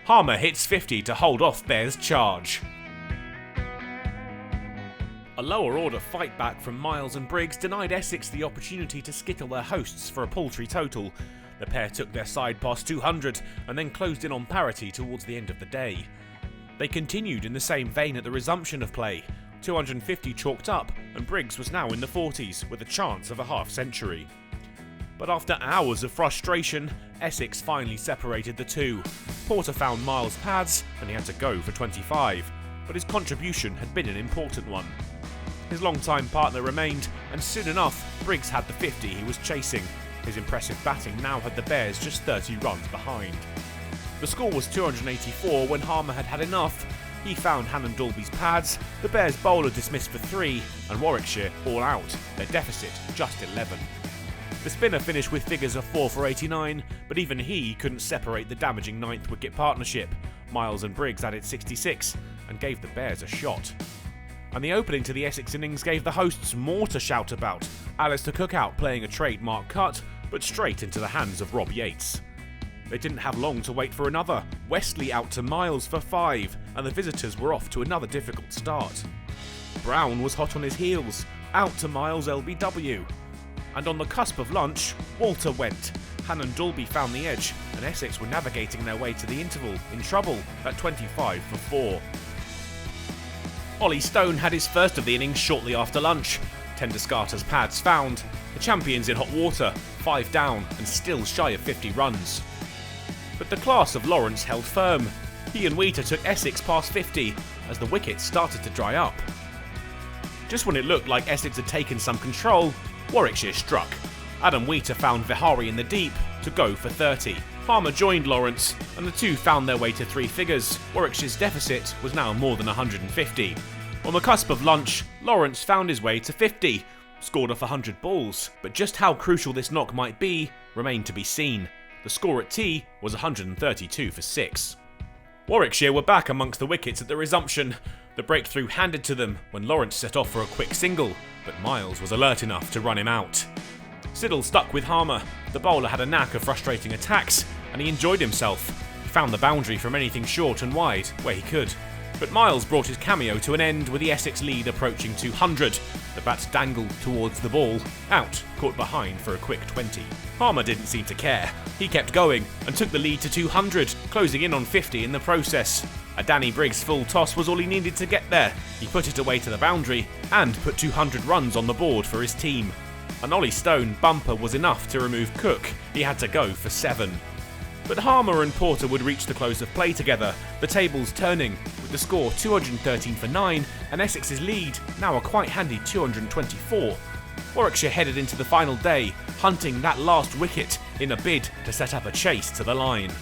Harmer hits 50 to hold off Bears' charge. A lower order fight back from Miles and Briggs denied Essex the opportunity to skittle their hosts for a paltry total. The pair took their side past 200 and then closed in on parity towards the end of the day. They continued in the same vein at the resumption of play. 250 chalked up, and Briggs was now in the 40s with a chance of a half century. But after hours of frustration, Essex finally separated the two. Porter found Miles' pads and he had to go for 25, but his contribution had been an important one. His long-time partner remained, and soon enough, Briggs had the 50 he was chasing. His impressive batting now had the Bears just 30 runs behind. The score was 284 when Harmer had had enough. He found Hannon Dalby's pads, the Bears bowler dismissed for 3, and Warwickshire all out, their deficit just 11. The spinner finished with figures of 4 for 89, but even he couldn't separate the damaging 9th wicket partnership. Miles and Briggs added 66 and gave the Bears a shot. And the opening to the Essex innings gave the hosts more to shout about. Alistair Cookout playing a trademark cut, but straight into the hands of Rob Yates. They didn't have long to wait for another. Wesley out to Miles for 5, and the visitors were off to another difficult start. Brown was hot on his heels, out to Miles LBW. And on the cusp of lunch, Walter went. Hannon Dalby found the edge, and Essex were navigating their way to the interval, in trouble, at 25 for 4. Ollie Stone had his first of the innings shortly after lunch. Tenduskarta's pads found. The champions in hot water, 5 down and still shy of 50 runs. But the class of Lawrence held firm. He and Wheater took Essex past 50 as the wickets started to dry up. Just when it looked like Essex had taken some control, Warwickshire struck. Adam Wheater found Vihari in the deep to go for 30. Harmer joined Lawrence, and the two found their way to 3 figures. Warwickshire's deficit was now more than 150. On the cusp of lunch, Lawrence found his way to 50, scored off 100 balls, but just how crucial this knock might be remained to be seen. The score at tea was 132 for 6. Warwickshire were back amongst the wickets at the resumption. The breakthrough handed to them when Lawrence set off for a quick single, but Miles was alert enough to run him out. Siddle stuck with Harmer. The bowler had a knack of frustrating attacks, and he enjoyed himself. He found the boundary from anything short and wide, where he could. But Miles brought his cameo to an end with the Essex lead approaching 200. The bat dangled towards the ball, out, caught behind for a quick 20. Harmer didn't seem to care. He kept going and took the lead to 200, closing in on 50 in the process. A Danny Briggs full toss was all he needed to get there. He put it away to the boundary and put 200 runs on the board for his team. An Ollie Stone bumper was enough to remove Cook. He had to go for 7. But Harmer and Porter would reach the close of play together, the tables turning, with the score 213 for 9 and Essex's lead now a quite handy 224. Warwickshire headed into the final day, hunting that last wicket in a bid to set up a chase to the line.